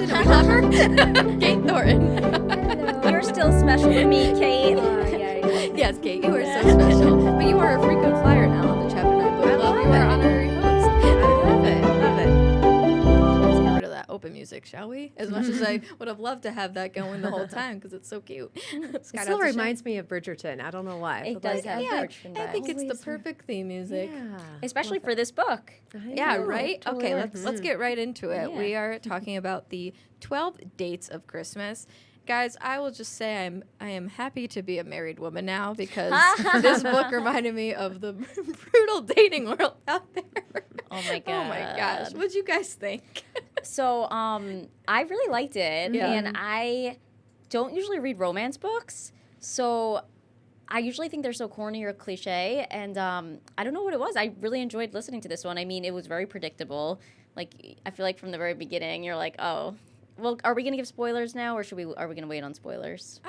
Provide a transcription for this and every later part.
We love her. Kate Thornton. Hello. You're still special to me, Kate. Yes, Kate, you are so special. But you are a frequent flyer now on the Chapter 9 Book Club. You are honorary host. I love it. Love it. Let's get rid of that open music, shall we? As much as I would have loved to have that going the whole time because it's so cute. It still reminds me of Bridgerton. I don't know why. It does have Bridgerton I think it's the Always. perfect theme music. Yeah. Especially for this book. Yeah, know, right? it Okay, works. let's get right into it. Yeah. We are talking about the 12 dates of Christmas. Guys, I will just say I am happy to be a married woman now because this book reminded me of the brutal dating world out there. Oh my god. Oh my gosh. What'd you guys think? So, I really liked it, Yeah. and I don't usually read romance books, so I usually think they're so corny or cliche, and I don't know what it was. I really enjoyed listening to this one. I mean, it was very predictable. Like, I feel like from the very beginning, you're like, oh, well, are we gonna give spoilers now, or are we gonna wait on spoilers?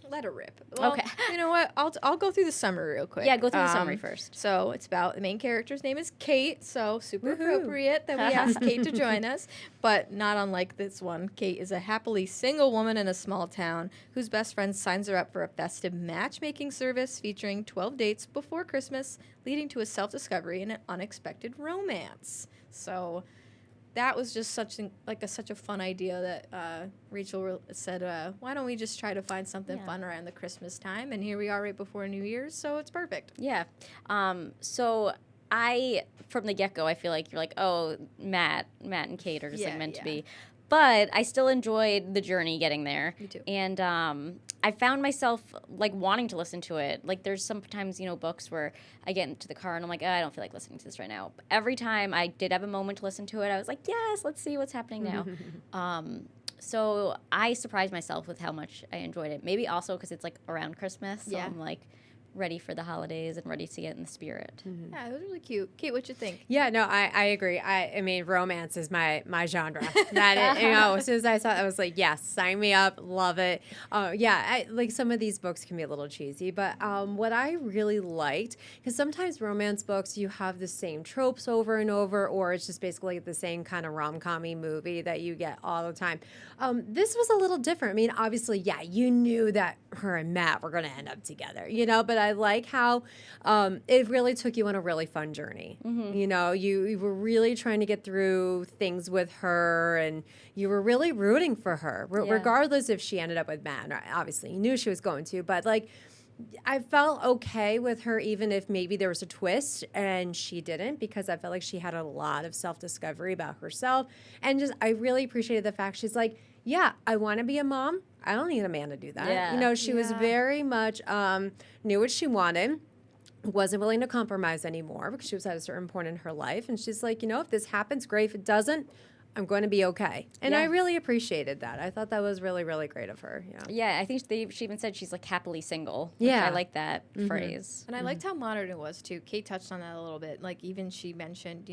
Let her rip. Well, Okay. You know what? I'll go through the summary real quick. Yeah, go through the summary first. So it's about the main character's name is Kate, so super Woohoo. appropriate that we asked Kate to join us. But not unlike this one, Kate is a happily single woman in a small town whose best friend signs her up for a festive matchmaking service featuring 12 dates before Christmas, leading to a self-discovery and an unexpected romance. So that was just such a fun idea that Rachel said, why don't we just try to find something fun around the Christmas time? And here we are right before New Year's, so it's perfect. Yeah. So from the get-go, I feel like you're like, oh, Matt and Kate are just like meant to be. But I still enjoyed the journey getting there. Me too. And I found myself like wanting to listen to it. Like there's sometimes, books where I get into the car and I'm like, I don't feel like listening to this right now. But every time I did have a moment to listen to it, I was like, yes, let's see what's happening now. So I surprised myself with how much I enjoyed it. Maybe also because it's like around Christmas. So I'm like ready for the holidays and ready to get in the spirit. Yeah, it was really cute. Kate, what you think? Yeah, no, I agree. I mean, romance is my genre. That is, as soon as I saw it, I was like, yes, sign me up, love it. Like some of these books can be a little cheesy, but what I really liked, because sometimes romance books, you have the same tropes over and over, or it's just basically the same kind of rom-com-y movie that you get all the time. This was a little different. I mean, obviously, you knew that her and Matt were going to end up together, but I like how it really took you on a really fun journey. You were really trying to get through things with her, and you were really rooting for her, regardless if she ended up with Matt. Obviously, you knew she was going to, but like, I felt okay with her, even if maybe there was a twist and she didn't, because I felt like she had a lot of self-discovery about herself. And just, I really appreciated the fact she's like, yeah, I want to be a mom. I don't need a man to do that. Yeah. She was very much knew what she wanted, wasn't willing to compromise anymore because she was at a certain point in her life. And she's like, if this happens, great. If it doesn't, I'm going to be okay. And I really appreciated that. I thought that was really, really great of her. Yeah, I think she even said she's like happily single. Yeah. I like that phrase. And I liked how modern it was, too. Kate touched on that a little bit. Like, even she mentioned,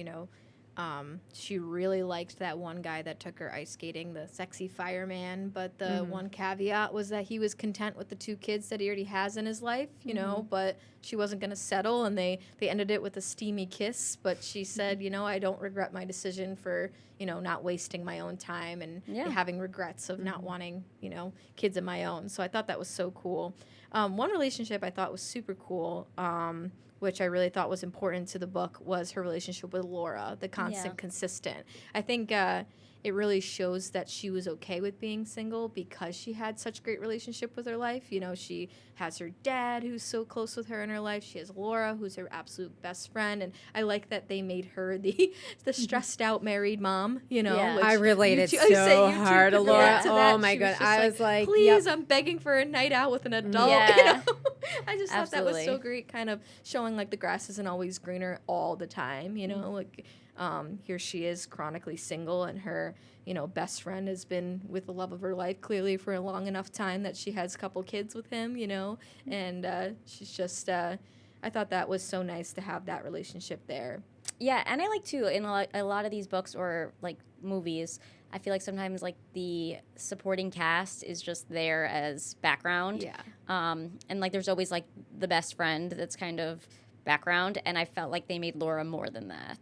she really liked that one guy that took her ice skating, the sexy fireman. But the one caveat was that he was content with the 2 kids that he already has in his life, but she wasn't going to settle. And they ended it with a steamy kiss. But she said, I don't regret my decision for, not wasting my own time and having regrets of not wanting, kids of my own. So I thought that was so cool. One relationship I thought was super cool, which I really thought was important to the book, was her relationship with Laura, the constant, consistent. I think it really shows that she was okay with being single because she had such a great relationship with her life. She has her dad who's so close with her in her life. She has Laura, who's her absolute best friend. And I like that they made her the stressed out married mom, Yeah. I related you hard to Laura. to that. Oh my She was God. just I was like, please, I'm begging for a night out with an adult. Yeah. I just thought that was so Absolutely. great, kind of showing like the grass isn't always greener all the time, here she is chronically single, and her, best friend has been with the love of her life clearly for a long enough time that she has a couple kids with him, and she's just, I thought that was so nice to have that relationship there. Yeah, and I like too, in a lot of these books or like movies, I feel like sometimes like the supporting cast is just there as background. Yeah. And like there's always like the best friend that's kind of background, and I felt like they made Laura more than that.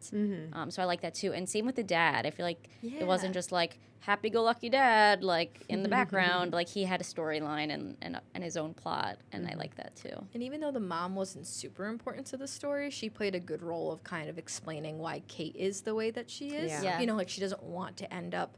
So I like that too. And same with the dad. I feel like it wasn't just like happy-go-lucky dad like in the background. Like he had a storyline and his own plot, and I like that too. And even though the mom wasn't super important to the story, she played a good role of kind of explaining why Kate is the way that she is. Yeah. You know, like she doesn't want to end up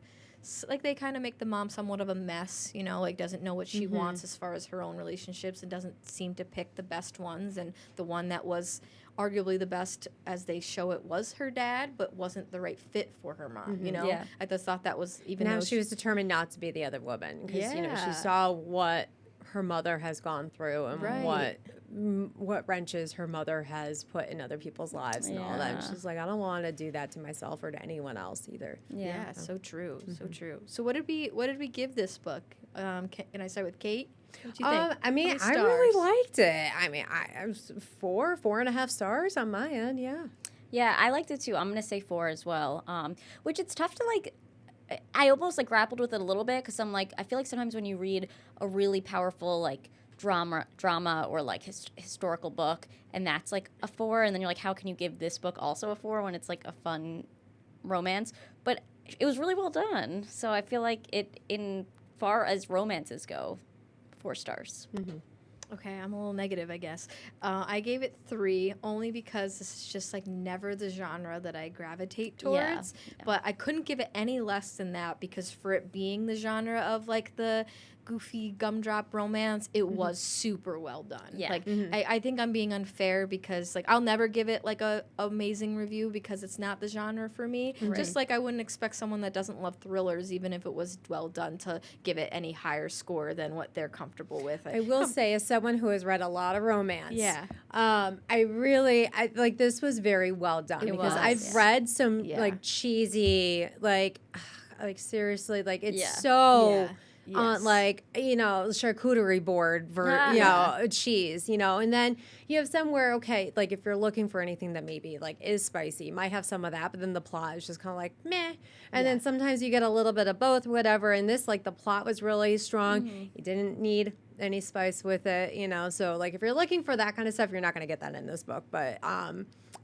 like they kind of make the mom somewhat of a mess, you know, like doesn't know what she wants as far as her own relationships and doesn't seem to pick the best ones. And the one that was arguably the best, as they show it, was her dad, but wasn't the right fit for her mom, you know? Yeah. I just thought that was, even Now though she was determined not to be the other woman because you know she Yeah. saw what her mother has gone through and Right. what wrenches her mother has put in other people's lives and all that. And Yeah. she's like, I don't want to do that to myself or to anyone else either. Yeah, so true, so true. So what did we give this book? Can I start with Kate? What do you think? I mean, How many I really stars? liked it. I mean, I was 4.5 stars on my end. Yeah. Yeah, I liked it too. I'm gonna say 4 as well. Which it's tough to like. I almost like grappled with it a little bit because I'm like, I feel like sometimes when you read a really powerful like drama or like historical book, and that's like a 4, and then you're like, how can you give this book also a 4 when it's like a fun romance? But it was really well done. So I feel like it, in far as romances go, 4 stars. Okay, I'm a little negative, I guess. I gave it 3 only because this is just like never the genre that I gravitate towards. Yeah. But I couldn't give it any less than that because for it being the genre of like the goofy gumdrop romance, it was super well done. Yeah. Like I think I'm being unfair because like I'll never give it like a amazing review because it's not the genre for me. Just like I wouldn't expect someone that doesn't love thrillers, even if it was well done, to give it any higher score than what they're comfortable with. I will say, as someone who has read a lot of romance, Yeah. I like this was very well done It because was. I've read some Yeah. like cheesy, like seriously, like it's Yeah. so. Yes. Like, you know, charcuterie board you know, cheese, you know, and then you have somewhere, okay, like if you're looking for anything that maybe like is spicy, you might have some of that, but then the plot is just kind of like meh. And then sometimes you get a little bit of both, whatever. And this, like the plot was really strong. You didn't need any spice with it, you know. So like if you're looking for that kind of stuff, you're not going to get that in this book. But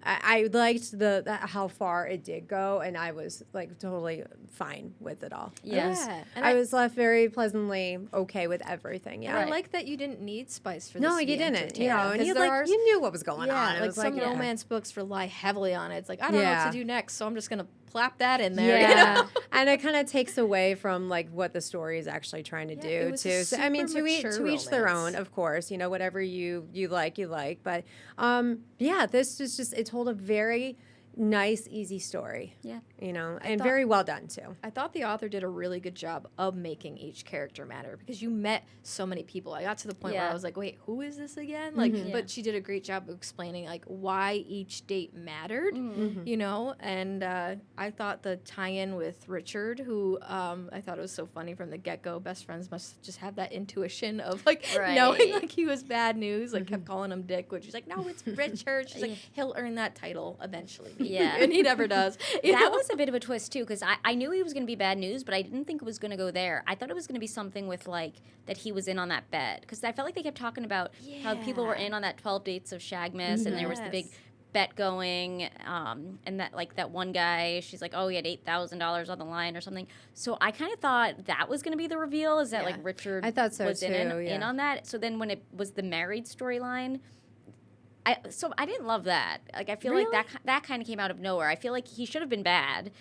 I liked the how far it did go, and I was like totally fine with it all. Yeah. And I was left very pleasantly okay with everything. Yeah. And I like that you didn't need spice for this. No, to be you didn't. You entertaining, know, and 'cause you there like are you knew what was going on. It like was some like romance books rely heavily on it. It's like I don't know Yeah. what to do next, so I'm just gonna plap that in there. Yeah, You know? and it kind of takes away from like what the story is actually trying to it do was a too. So I mean, super to each their mature own, of course. You know, whatever you like, you like. But yeah, this is just it told a very nice, easy story. Yeah. You know, and thought- very well done too. I thought the author did a really good job of making each character matter because you met so many people. I got to the point where Yeah. I was like, wait, who is this again? Like, Yeah. but she did a great job of explaining like why each date mattered, you know? And I thought the tie-in with Richard, who I thought it was so funny from the get-go. Best friends must just have that intuition of like knowing Right. like he was bad news, like kept calling him Dick, which she's like, no, it's Richard. She's like, he'll earn that title eventually. Yeah. And he never does. you That know? was a bit of a twist too, because I knew he was going to be bad news, but I didn't think it was going to go there. I thought it was going to be something with like that he was in on that bet, because I felt like they kept talking about how people were in on that 12 dates of Shagmas, and there was the big Yes. bet going, and that like that one guy, she's like, oh, he had $8,000 on the line or something. So I kind of thought that was going to be the reveal, is that Yeah. like Richard I thought so was too, in yeah. on that. So then when it was the married storyline. I didn't love that. Like I feel like that kind of came out of nowhere. I feel like he should have been bad,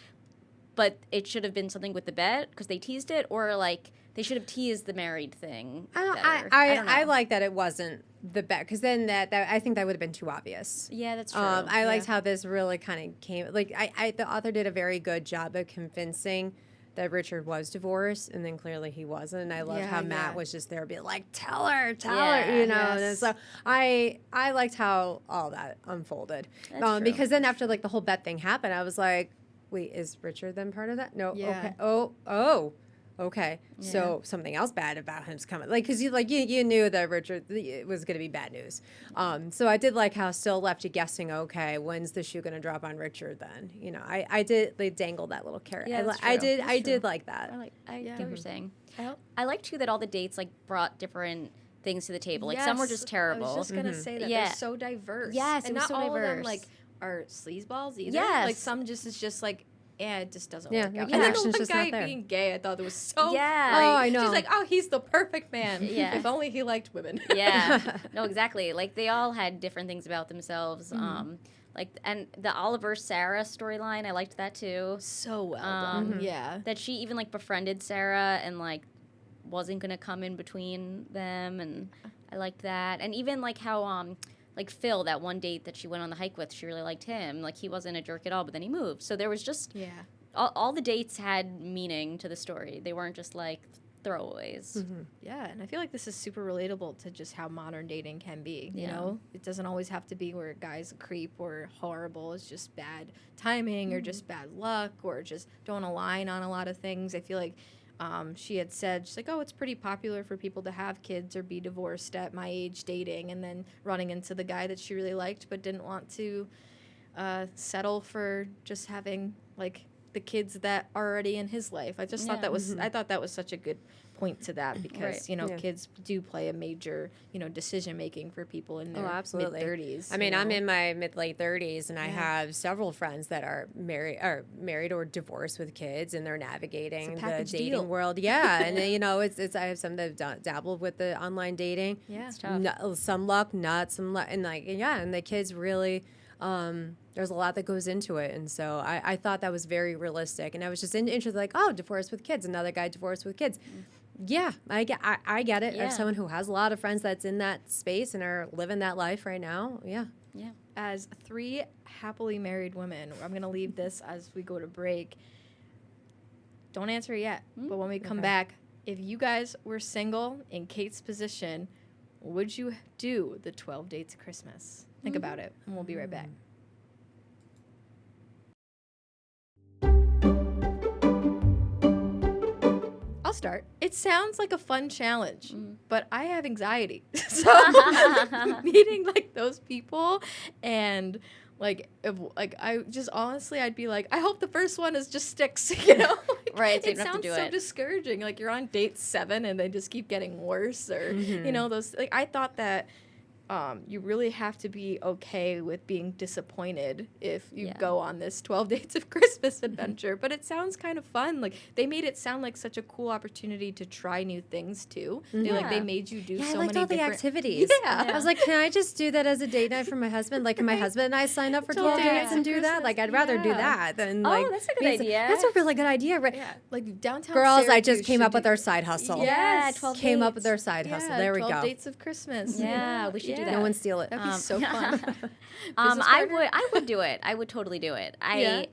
but it should have been something with the bet because they teased it, or like they should have teased the married thing. better. I don't know. I like that it wasn't the bet because then that I think that would have been too obvious. Yeah, that's true. I liked how this really kind of came. Like the author did a very good job of convincing that Richard was divorced, and then clearly he wasn't. And I loved how Matt was just there, being like, "Tell her, you know." And Yes. so I liked how all that unfolded. That's true. Because then after like the whole bet thing happened, I was like, "Wait, is Richard then part of that?" No. Yeah. Okay. Oh. Okay, so something else bad about him's coming. Like, because you knew that Richard it was going to be bad news. So I did like how it still left you guessing. Okay, when's the shoe going to drop on Richard? Then you know, I did they dangled that little carrot. Yeah, that's I true. did like that. I get what you're saying. I hope- I like too that all the dates like brought different things to the table. Like some were just terrible. I was just gonna say that Yeah. they're so diverse. Yes, and it was not so all of them diverse. like are sleazeballs either. Yes. Like some just is just like. Yeah, it just doesn't Yeah, work the out. And then the connection's one just guy not there. being gay, I thought that was so Yeah. great. Oh, I know. She's like, oh, he's the perfect man. Yeah. If only he liked women. Yeah. No, exactly. Like they all had different things about themselves. Like and the Oliver Sarah storyline, I liked that too. So well done. Yeah. That she even like befriended Sarah and like wasn't gonna come in between them, and I liked that. And even like how like Phil, that one date that she went on the hike with, she really liked him. Like he wasn't a jerk at all, but then he moved. So there was just all the dates had meaning to the story. They weren't just like throwaways. Yeah, and I feel like this is super relatable to just how modern dating can be. You Yeah. know, it doesn't always have to be where a guy's a creep or horrible. It's just bad timing or just bad luck or just don't align on a lot of things. I feel like she had said, she's like, oh, it's pretty popular for people to have kids or be divorced at my age dating, and then running into the guy that she really liked but didn't want to settle for just having like the kids that are already in his life. I just thought that was I thought that was such a good point to that because Right. you know kids do play a major decision making for people in their mid absolutely. 30s. I mean, I'm in my late 30s, and I have several friends that are married or divorced with kids, and they're navigating the package dating deal. world. Yeah, and it's I have some that have dabbled with the online dating. Yeah. It's tough. Some luck, not some luck, and and the kids really. There's a lot that goes into it, and so I thought that was very realistic, and I was just interested, like, oh, divorced with kids, another guy divorced with kids. Yeah, I get it. Yeah. As someone who has a lot of friends that's in that space and are living that life right now, yeah. Yeah. As 3 happily married women, I'm going to leave this as we go to break. Don't answer yet, but when we come back, if you guys were single in Kate's position, would you do the 12 dates of Christmas? Think about it, and we'll be right back. I'll start. It sounds like a fun challenge, but I have anxiety. So meeting like those people and like if, I just honestly I'd be like, I hope the first one is just sticks, Like, Right, so you it don't have to sounds do so it. discouraging. Like you're on date 7 and they just keep getting worse, or those. Like I thought that you really have to be okay with being disappointed if you go on this 12 dates of Christmas adventure. But it sounds kind of fun. Like they made it sound like such a cool opportunity to try new things too. They made you do Yeah, so I liked many all the different activities. Yeah. I was like, can I just do that as a date night for my husband? Like, can my husband and I sign up for 12 Yeah. dates and do that? Like, I'd rather do that than like. that's a good idea. That's a really good idea, right? Yeah, like downtown. Girls, I Syracuse just came should up with do- our side hustle. Yeah, 12 Came up dates. with their side hustle. There we 12 go. dates of Christmas. Yeah, we should do that. No one steal it. That'd be so fun. Business I partner? would do it. I would totally do it. I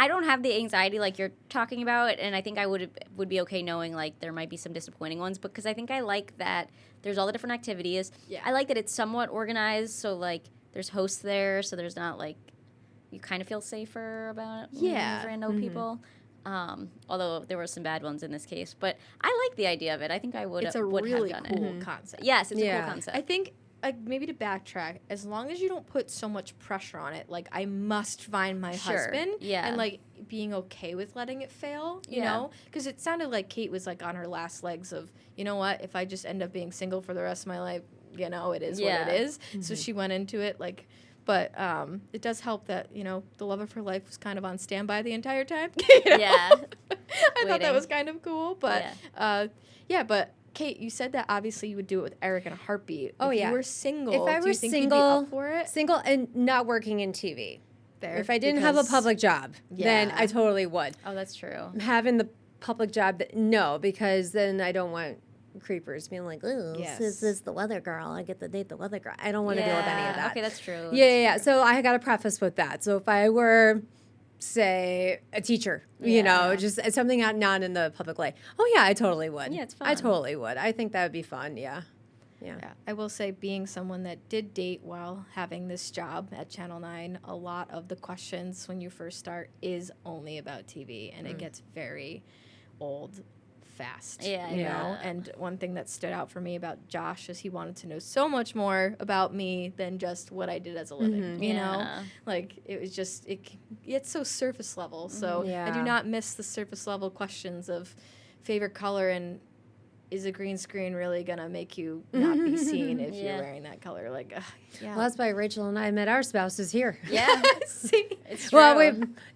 don't have the anxiety like you're talking about, and I think I would be okay knowing like there might be some disappointing ones, because I think I like that there's all the different activities. Yeah. I like that it's somewhat organized, so like there's hosts there, so there's not like you kind of feel safer about Yeah. random people. Although there were some bad ones in this case, but I like the idea of it. I think I would. It's a would really have cool done it. concept. Yes, it's a Yeah. cool concept. I think maybe to backtrack, as long as you don't put so much pressure on it, like I must find my Sure, husband, yeah. and like being okay with letting it fail, you Yeah. know, because it sounded like Kate was like on her last legs of, you know what, if I just end up being single for the rest of my life, it is Yeah. what it is. So she went into it like. But it does help that, the love of her life was kind of on standby the entire time. Yeah. I thought Waiting. that was kind of cool. But, but Kate, you said that obviously you would do it with Eric in a heartbeat. Oh, if yeah. you were single, If I do were you think you'd be single, up for it? single and not working in TV. Fair, If I didn't have a because- public job, then Yeah. I totally would. Oh, that's true. Having the public job, no, because then I don't want creepers being like, oh, Yes. this is the weather girl. I get to date the weather girl. I don't want to deal with any of that. Okay, that's true. Yeah. So I got to preface with that. So if I were, say, a teacher, just something not in the public light. Oh yeah, I totally would. Yeah, it's I fun. totally would. I think that would be fun. Yeah. Yeah, I will say, being someone that did date while having this job at Channel 9, a lot of the questions when you first start is only about TV, and it gets very old fast. Yeah, you yeah. know? And one thing that stood out for me about Josh is he wanted to know so much more about me than just what I did as a living, you know? Yeah. Like, it was just, it's so surface level. So I do Yeah. not miss the surface level questions of favorite color and is a green screen really gonna make you not be seen if you're Yeah. wearing that color? Like, yeah. Well, that's why Rachel and I met our spouses here. Yeah. See? It's true. Well,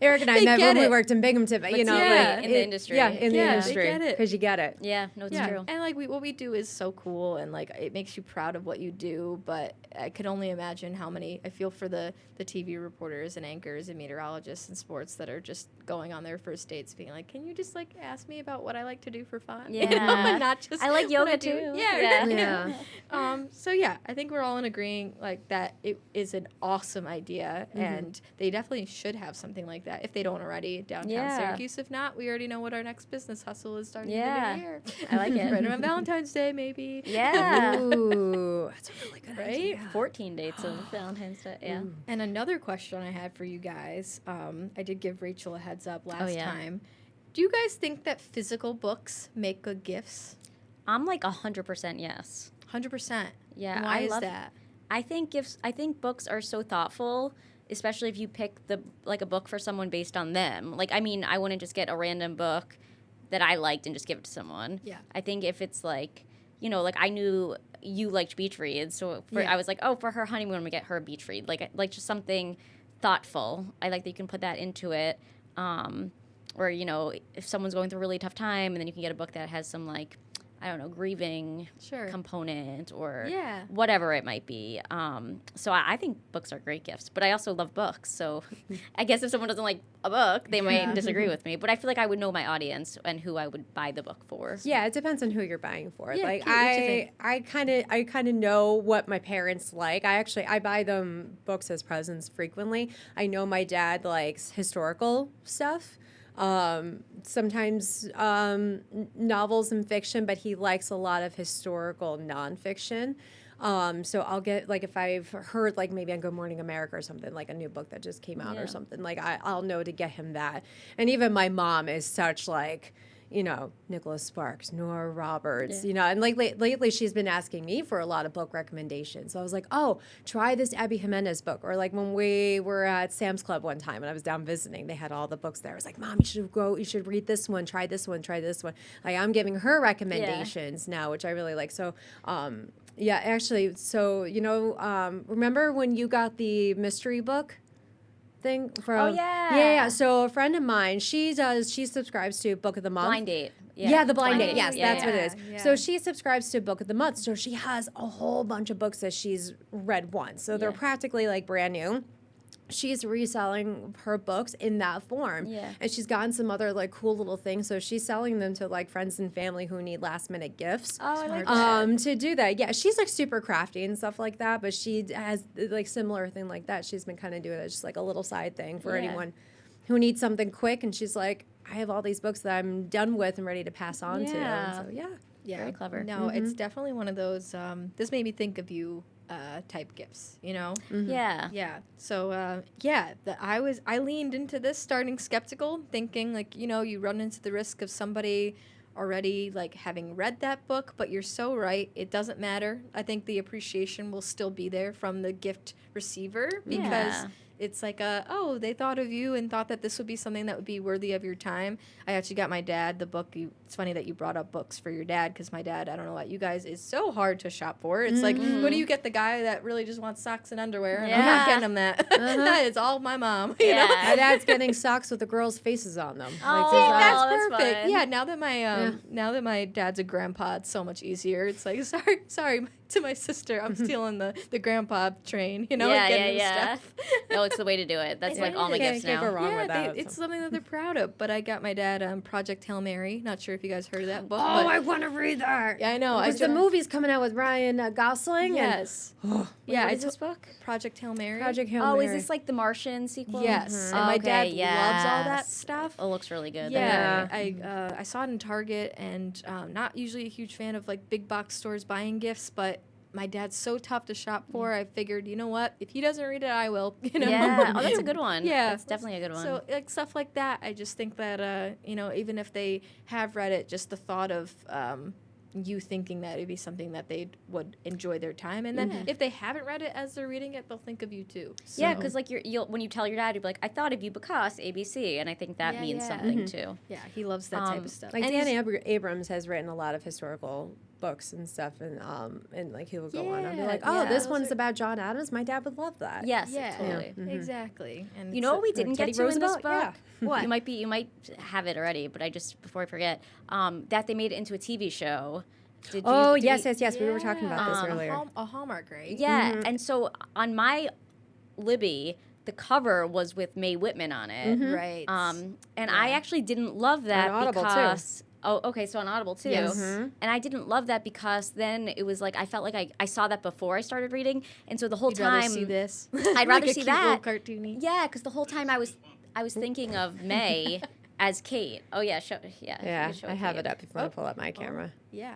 Eric and I They met get when we it. worked in Binghamton, but you know, yeah, like, in the industry. Yeah, in the Yeah, they industry. get it. Because you get it. Yeah, no, it's true. And like what we do is so cool, and like it makes you proud of what you do. But I could only imagine how many I feel for the TV reporters and anchors and meteorologists in sports that are just going on their first dates, being like, "Can you just like ask me about what I like to do for fun?" You know, Yeah. and not just I like what yoga I do. too. Yeah, Yeah. right. Yeah. So yeah, I think we're all in agreeing like that. It is an awesome idea, and they definitely should have something like that if they don't already downtown Yeah. Syracuse. If not, we already know what our next business hustle is starting Yeah. the new year. I like it. Right around Valentine's Day, maybe. Yeah. Ooh, that's a really good Right? idea. 14 dates of Valentine's Day. Yeah. And another question I had for you guys, I did give Rachel a heads up last yeah. time. Do you guys think that physical books make good gifts? I'm like 100% yes. 100%. Yeah, And why I is love that? I think books are so thoughtful, especially if you pick a book for someone based on them. Like, I mean, I wouldn't just get a random book that I liked and just give it to someone. Yeah. I think if it's like, you know, like I knew you liked beach reads, so Yeah. I was like, oh, for her honeymoon, I'm gonna get her a beach read. Like just something thoughtful. I like that you can put that into it. Or, you know, if someone's going through a really tough time, and then you can get a book that has some like, I don't know, grieving Sure. component or Yeah. whatever it might be. So I think books are great gifts, but I also love books. So I guess if someone doesn't like a book, they Yeah. might disagree with me. But I feel like I would know my audience and who I would buy the book for. Yeah, it depends on who you're buying for. Yeah, Like Kate, what you think? I kind of know what my parents like. I buy them books as presents frequently. I know my dad likes historical stuff. Sometimes novels and fiction, but he likes a lot of historical nonfiction. So I'll get, like, if I've heard, like, maybe on Good Morning America or something, like a new book that just came out Yeah. or something, like, I'll know to get him that. And even my mom is such, like, you know, Nicholas Sparks, Nora Roberts, Yeah. you know, and like lately she's been asking me for a lot of book recommendations. So I was like, oh, try this Abby Jimenez book. Or like when we were at Sam's Club one time and I was down visiting, they had all the books there. I was like, Mom, you should read this one, try this one, try this one. Like I'm giving her recommendations now, which I really like. So, yeah, actually, so, you know, remember when you got the mystery book thing from? yeah. So a friend of mine, she subscribes to Book of the Month. Blind date. Yeah, the blind date. Yes, Yeah, that's what it is. yeah. So she subscribes to Book of the Month. So she has a whole bunch of books that she's read once. So they're Yeah. practically like brand new. She's reselling her books in that form. Yeah. And she's gotten some other like cool little things. So she's selling them to like friends and family who need last minute gifts. Oh, I like that. To do that. Yeah, she's like super crafty and stuff like that, but she has like similar thing like that. She's been kind of doing it as just like a little side thing for Yeah. anyone who needs something quick, and she's like, I have all these books that I'm done with and ready to pass on to. Yeah. And so yeah. Yeah. Very clever. No, it's definitely one of those, this made me think of you type gifts, you know? Yeah. Yeah. So, yeah, I leaned into this starting skeptical, thinking like, you know, you run into the risk of somebody already like having read that book, but you're so right. It doesn't matter. I think the appreciation will still be there from the gift receiver because Yeah. it's like, oh, they thought of you and thought that this would be something that would be worthy of your time. I actually got my dad the book. It's funny that you brought up books for your dad because my dad, I don't know about you guys, is so hard to shop for. It's like, what do you get the guy that really just wants socks and underwear? And I'm Yeah. not getting him that. That is all my mom. You know? Yeah. My dad's getting socks with the girls' faces on them. Oh, See, that's that's perfect. fun. Yeah, now that my dad's a grandpa, it's so much easier. It's like, sorry to my sister, I'm stealing the grandpa train, you know, and getting him stuff. No, it's the way to do it. That's like all my Can't gifts go now. wrong Yeah, with that. it's something that they're proud of. But I got my dad Project Hail Mary. Not sure if you guys heard of that book. Oh, but I want to read that. yeah, I know. Because the movie's coming out with Ryan Gosling. Yes. Yeah, What it's is this book? Project Hail Mary. And Project Hail Oh, Mary. is this like the Martian sequel? Yes, and my dad Okay, loves all that yes. stuff. It looks really good. Yeah, I saw it in Target, and not usually a huge fan of like big box stores buying gifts, but my dad's so tough to shop for. I figured, you know what? If he doesn't read it, I will. You know. Yeah. Oh, that's a good one. Yeah. That's definitely a good one. So like stuff like that, I just think that you know, even if they have read it, just the thought of you thinking that it'd be something that they would enjoy their time, and then if they haven't read it as they're reading it, they'll think of you too. So. Yeah, because like you'll when you tell your dad, you'll be like, I thought of you because ABC, and I think that means something too. Yeah, he loves that type of stuff. Like And Dan Abrams has written a lot of historical books and stuff, and like he will go on and be like, oh, this one's about John Adams. My dad would love that. Yes, yeah, totally. exactly. And You know what we didn't Teddy get to in this Roosevelt? book? Yeah. What? You might have it already, but I just before I forget, that they made it into a TV show. Did Oh, did yes, we- yes. We were talking about this earlier. A Hallmark, right? Yeah, and so on my Libby, the cover was with Mae Whitman on it. Right. And I actually didn't love that On Audible, too. because oh, okay, so on Audible too. Yes. And I didn't love that because then it was like I felt like I saw that before I started reading, and so the whole You'd time rather see this. I'd rather Like a see cute little that. cartoony. Yeah, because the whole time I was thinking of May as Kate. Oh yeah, Yeah, I have it up if you want to pull up my camera. Yeah.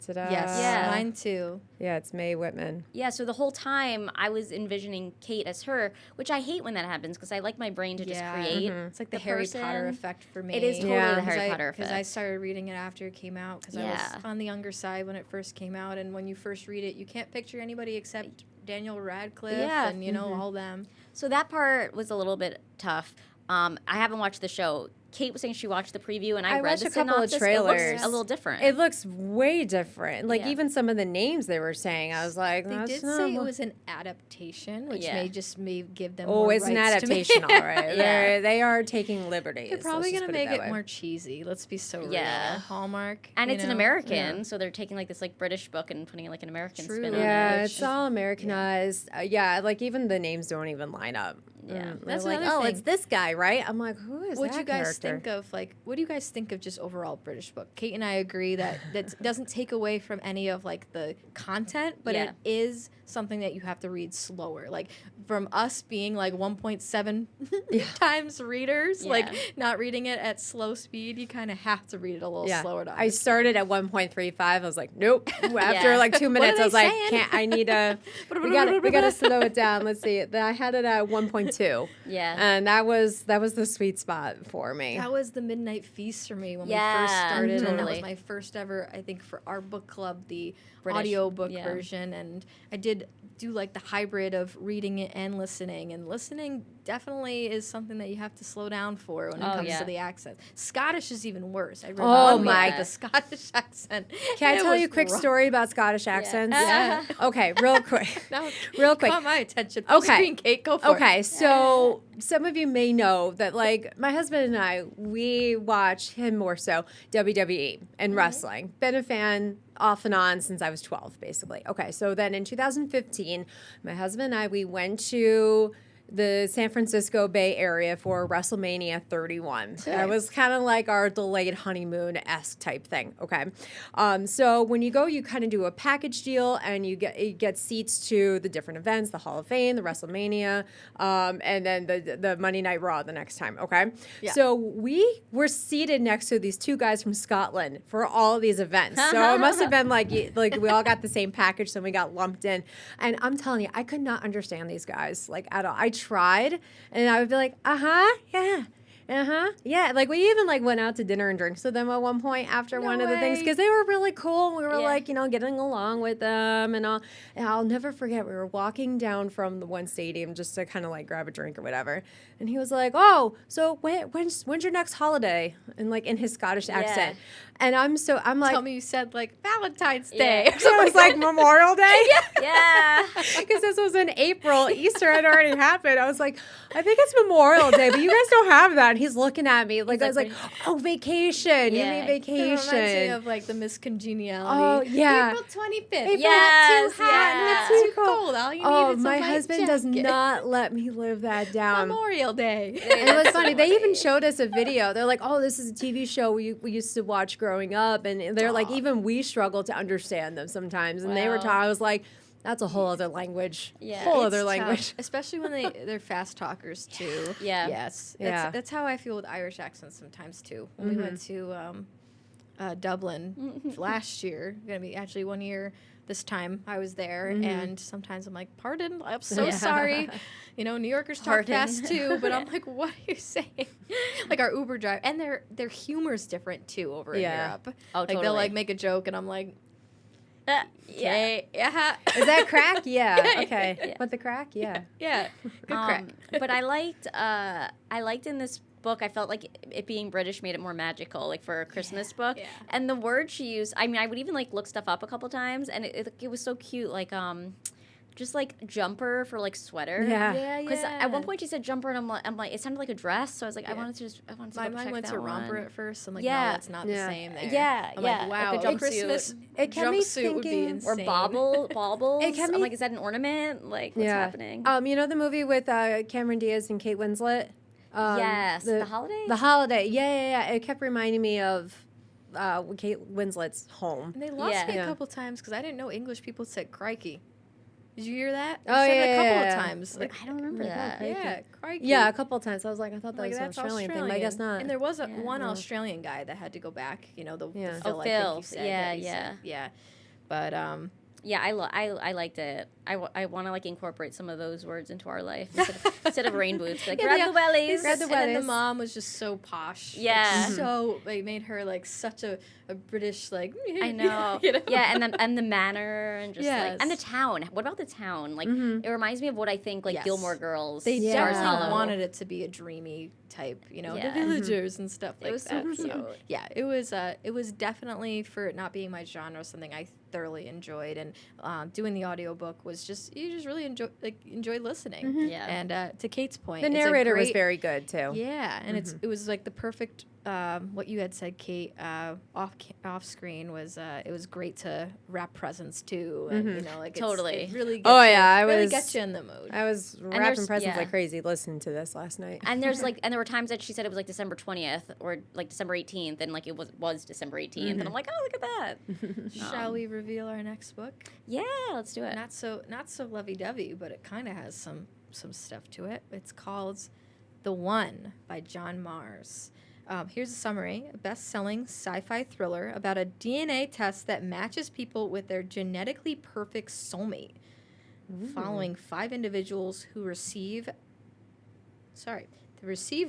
Ta-da. Yes. Yeah. Mine too. Yeah, it's Mae Whitman. Yeah, so the whole time I was envisioning Kate as her, which I hate when that happens because I like my brain to just create. It's like the the Harry person. Potter effect for me. It is totally Yeah. the Harry Potter Because I effect. started reading it after it came out because I Yeah. was on the younger side when it first came out. And when you first read it, you can't picture anybody except Daniel Radcliffe Yeah. and, all them. So that part was a little bit tough. I haven't watched the show. Kate was saying she watched the preview, and I read watched the a couple of synopsis. It trailers. looks a little different. It looks way different. Like Yeah. even some of the names they were saying, I was like, They that's did not say it what- was an adaptation, which Yeah. may give them Oh, more it's an rights to make- adaptation, all right. Yeah. They are taking liberties. They're probably going to make it more cheesy. Let's be so real. Yeah. Hallmark. and you it's an know? American, so they're taking like this like British book and putting like an American True. spin on Yeah, it. it's all Americanized. Yeah, like even the names don't even line up. Yeah. That's They're like, another oh, thing. it's this guy, right? I'm like, who is What that do you guys character? think of what do you guys think of just overall British book? Kate and I agree that that doesn't take away from any of like the content, but Yeah. it is something that you have to read slower. Like from us being like 1.7 times readers, Yeah. like not reading it at slow speed, you kind of have to read it a little slower to I understand. started at 1.35. I was like, nope. After like 2 minutes, are I was they like, saying? can't. I need to. we got to slow it down. Let's see. I had it at 1.2. Yeah. And that was the sweet spot for me. That was the Midnight Feast for me when we Yeah, first started, and that was totally. my first ever, I think, for our book club, the British, audiobook yeah. version, and I did do like the hybrid of reading it and listening definitely is something that you have to slow down for when it Oh, comes yeah. to the accent. Scottish is even worse. I read Oh, one my- with the Scottish accent. Can I It tell you a was quick rough. story about Scottish accents? Yeah. Okay, real quick. Now, Real quick. caught my attention. Full Okay. screen, Kate, go for it. Okay, so some of you may know that, like, my husband and I, we watch him more so WWE and wrestling. Been a fan off and on since I was 12, basically. Okay, so then in 2015, my husband and I, we went to the San Francisco Bay Area for WrestleMania 31. That was kind of like our delayed honeymoon-esque type thing, okay? So when you go, you kind of do a package deal, and you get seats to the different events, the Hall of Fame, the WrestleMania, and then the Monday Night Raw the next time, okay? Yeah. So we were seated next to these two guys from Scotland for all of these events. So it must have been like we all got the same package, so we got lumped in. And I'm telling you, I could not understand these guys, like, at all. I tried, and I would be like, yeah. Like, we even, like, went out to dinner and drinks with them at one point after one of the things, way. because they were really cool. We were, Yeah. like, getting along with them and all. And I'll never forget, we were walking down from the one stadium just to kind of, like, grab a drink or whatever. And he was like, oh, so when's your next holiday? And, like, in his Scottish accent. And I'm like, Tell me you said like Valentine's Yeah. Day. so it was like Memorial Day? Yeah. Because this was in April. Easter had already happened. I was like, I think it's Memorial Day, but you guys don't have that. And he's looking at me like, I was like, oh, vacation. You Yeah. mean It reminds me vacation. of like the miscongeniality. Oh, yeah. April 25th. April, Yes, Not too hot, yeah. not too cold. All you need Oh, is a my light husband does jacket. not let me live that down. Memorial Day. And it was funny. They even showed us a video. They're like, oh, this is a TV show we used to watch growing up. And they're like, even we struggle to understand them sometimes. And they were Wow. talking, I was like, that's a whole other language. Yeah. Whole It's other tough, language. especially when they're fast talkers too. Yeah. Yes. Yeah. That's how I feel with Irish accents sometimes too. When we went to Dublin last year, gonna be actually 1 year this time I was there, and sometimes I'm like, pardon, I'm so sorry. You know, New Yorkers talk fast too, but I'm like, what are you saying? Like our Uber driver, and their humor's different too over in Europe. Oh, like totally. they'll like make a joke, and I'm like, Yeah. Is that crack? Yeah. Okay. But the crack? Yeah. yeah, good crack. But I liked in this book, I felt like it being British made it more magical, like for a Christmas book. yeah. And the word she used, I mean, I would even like look stuff up a couple times, and it was so cute, like just like jumper for like sweater. Yeah. Because at one point she said jumper, and I'm like, it sounded like a dress, so I was like, I wanted to My go mind check went that to romper one. at first. I'm like, Yeah. no, that's not the same there. Yeah, I'm yeah, like, wow, like a a jumpsuit. Christmas It kept me jumpsuit would be thinking- insane. Or baubles. It kept I'm me- like, is that an ornament? Like, what's happening? You know the movie with Cameron Diaz and Kate Winslet? Yes, The Holiday? The Holiday. Yeah. It kept reminding me of Kate Winslet's home. And they lost me Yeah. a couple times because I didn't know English people said crikey. Did you hear that? Oh, They said yeah, it a couple yeah. of times. Like, I don't remember that. yeah, crikey. Yeah, a couple of times. I was like, I thought that Like, was an that's Australian thing, but I guess not. And there was Yeah. one No. Australian guy that had to go back. You know, the Yeah. Phil, Oh, I think Phil. you said. Yeah, that he said. Yeah. But Yeah, I liked it. I want to like incorporate some of those words into our life instead of rain boots. Like, grab the wellies. Grab the and then the wellies. mom was just so posh. Like, Yeah. so they made her like such a British like. I know. You know? Yeah, and the manner and just like and the Yes. town. What about the town? Like it reminds me of what I think like Yes. Gilmore Girls. They Yeah. Stars definitely Hollow. wanted it to be a dreamy type, you know, Yeah. the villagers and stuff like was that. so cute. Yeah, it was definitely, for it not being my genre, something I thoroughly enjoyed, and doing the audiobook was just you just really enjoy listening. Yeah. And to Kate's point, The it's a narrator was great- very good too. Yeah, and it was like the perfect. What you had said, Kate, off screen was it was great to wrap presents too, and you know, like Totally. it really. Gets Oh, you, yeah, I really was- gets you in the mood. I was there's- wrapping presents yeah. like crazy listening to this last night. And there were times that she said it was like December 20th or like December 18th, and like it was December 18th, and I'm like, oh, look at that. Shall we reveal our next book? Yeah, let's do it. Not so lovey-dovey, but it kind of has some stuff to it. It's called The One by John Mars. Here's a summary: a best-selling sci-fi thriller about a DNA test that matches people with their genetically perfect soulmate, following 5 individuals who receive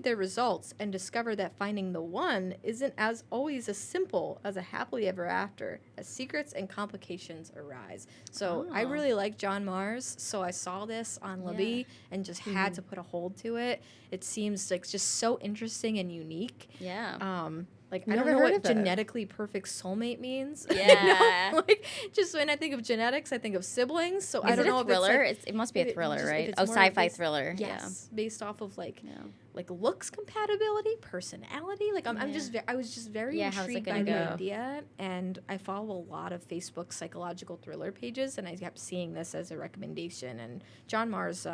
their results and discover that finding the one isn't as always as simple as a happily ever after, as secrets and complications arise. So I really like John Mars, so I saw this on Libby and just had to put a hold to it. It seems like just so interesting and unique. Yeah. Like, I Never don't know heard what of it. genetically perfect soulmate means. You know? Yeah. Like, just when I think of genetics, I think of siblings. So I Is don't it know a thriller? if it's like, It must be if a it thriller, just- if right? it's Oh, more sci-fi based- thriller. Yes, based off of like Yeah. like looks compatibility, personality. Like I'm just I was just very Yeah, how's it intrigued by gonna the go? idea, and I follow a lot of Facebook psychological thriller pages, and I kept seeing this as a recommendation. And John Mars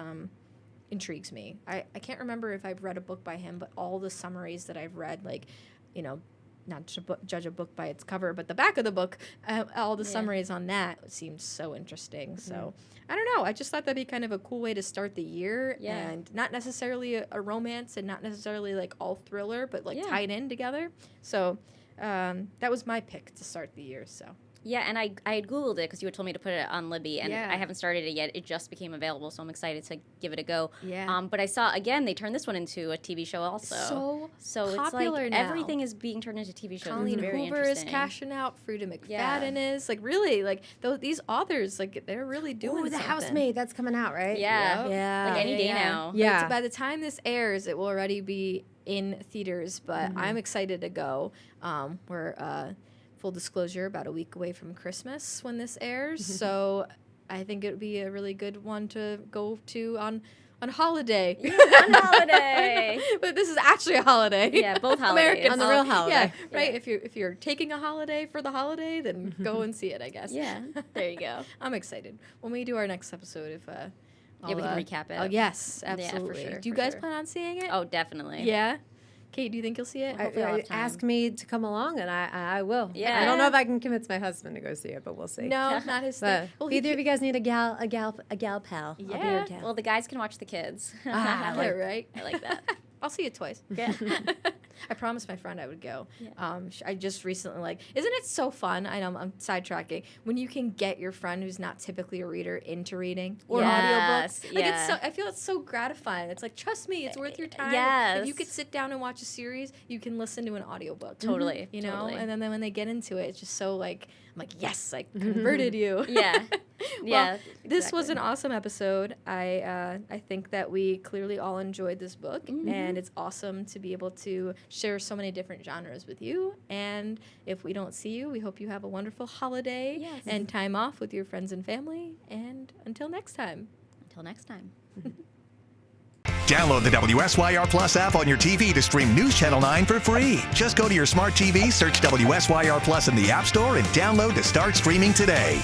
intrigues me. I can't remember if I've read a book by him, but all the summaries that I've read, like, you know, not to judge a book by its cover, but the back of the book, all the summaries on that seemed so interesting. So I don't know. I just thought that'd be kind of a cool way to start the year, Yeah. and not necessarily a romance, and not necessarily like all thriller, but like tied in together. So that was my pick to start the year. So. Yeah, and I had Googled it because you had told me to put it on Libby, and Yeah. I haven't started it yet. It just became available, so I'm excited to give it a go. Yeah. But I saw, again, they turned this one into a TV show also. So it's popular like now. everything is being turned into TV shows. Colleen It's very Hoover is interesting. cashing out. Frida McFadden Yeah. is like really like these authors like they're really doing Ooh, the something. Housemaid, that's coming out, right? Yeah. Yep. Yeah. Like any day now. But Yeah. by the time this airs, it will already be in theaters. But Mm-hmm. I'm excited to go. We're full disclosure, about a week away from Christmas when this airs, so I think it would be a really good one to go to on holiday. On holiday. But this is actually a holiday. Yeah, both holidays. American On the real holiday. Yeah, right. If you're taking a holiday for the holiday, then go and see it, I guess. Yeah, there you go. I'm excited. When we do our next episode, if Yeah, we can recap it. Oh yes, Yeah, for absolutely. sure, Do you for guys sure. plan on seeing it? Oh, definitely. Yeah. Kate, do you think you'll see it? Hopefully I'll have time. Ask me to come along, and I will. Yeah. I don't know if I can convince my husband to go see it, but we'll see. No, not his But thing. Well, if either of you guys need a gal pal, I'll be Yeah. your gal. Well, the guys can watch the kids. Ah, yeah, right. I like that. I'll see it twice. Yeah. I promised my friend I would go. Yeah. I just recently isn't it so fun? I know I'm sidetracking. When you can get your friend who's not typically a reader into reading or Yes, audiobooks. yeah. I feel it's so gratifying. It's like, trust me, it's worth your time. Yes. If you could sit down and watch a series, you can listen to an audiobook. Totally. You know? Totally. And then when they get into it, it's just so I'm like, yes, I converted you. Yeah. Yeah. Well, this was an awesome episode. I think that we clearly all enjoyed this book, and it's awesome to be able to share so many different genres with you. And if we don't see you, we hope you have a wonderful holiday Yes. and time off with your friends and family. And until next time. Until next time. Download the WSYR Plus app on your TV to stream News Channel 9 for free. Just go to your smart TV, search WSYR Plus in the App Store, and download to start streaming today.